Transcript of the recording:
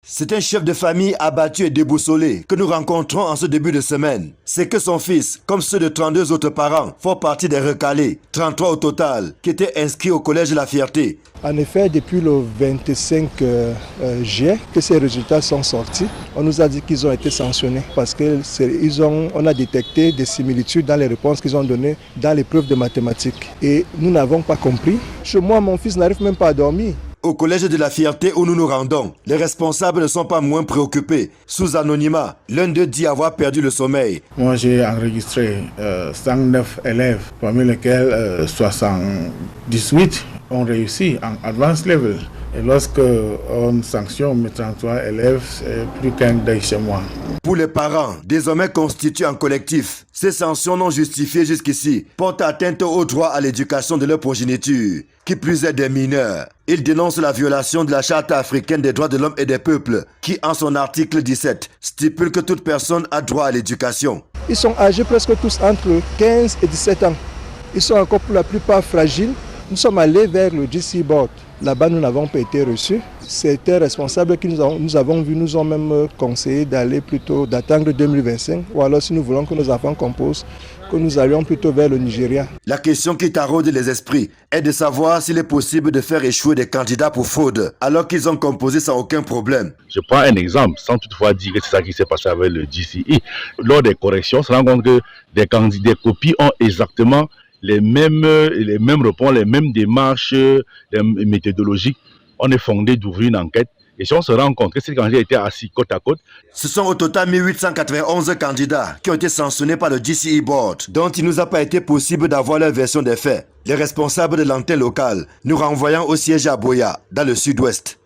C'est un chef de famille abattu et déboussolé que nous rencontrons en ce début de semaine. C'est que son fils, comme ceux de 32 autres parents, font partie des recalés, 33 au total, qui étaient inscrits au Collège de la Fierté. En effet, depuis le 25 juillet que ces résultats sont sortis, on nous a dit qu'ils ont été sanctionnés parce qu'on a détecté des similitudes dans les réponses qu'ils ont données dans l'épreuve de mathématiques. Et nous n'avons pas compris. Chez moi, mon fils n'arrive même pas à dormir. Au Collège de la Fierté où nous nous rendons, les responsables ne sont pas moins préoccupés. Sous anonymat, l'un d'eux dit avoir perdu le sommeil. Moi, j'ai enregistré 109 élèves, parmi lesquels 78 ont réussi en advanced level. Et lorsque on sanctionne mes 33 élèves, c'est plus qu'un deuil chez moi. Pour les parents, désormais constitués en collectif, ces sanctions non justifiées jusqu'ici portent atteinte au droit à l'éducation de leur progéniture, qui plus est des mineurs. Ils dénoncent la violation de la Charte africaine des droits de l'homme et des peuples, qui en son article 17 stipule que toute personne a droit à l'éducation. Ils sont âgés presque tous entre 15 et 17 ans. Ils sont encore pour la plupart fragiles. Nous sommes allés vers le GC Board. Là-bas, nous n'avons pas été reçus. Certains responsables que nous avons vus nous ont même conseillé d'attendre 2025. Ou alors, si nous voulons que nos enfants composent, que nous allions plutôt vers le Nigeria. La question qui taraude les esprits est de savoir s'il est possible de faire échouer des candidats pour fraude, alors qu'ils ont composé sans aucun problème. Je prends un exemple, sans toutefois dire que c'est ça qui s'est passé avec le GCE. Lors des corrections, on se rend compte que des candidats copies ont exactement les mêmes réponses, les mêmes démarches méthodologiques. On est fondé d'ouvrir une enquête. Et si on se rend compte que ces candidats étaient assis côte à côte. Ce sont au total 1891 candidats qui ont été sanctionnés par le GCE Board, dont il ne nous a pas été possible d'avoir leur version des faits. Les responsables de l'antenne locale nous renvoyant au siège à Boya, dans le sud-ouest.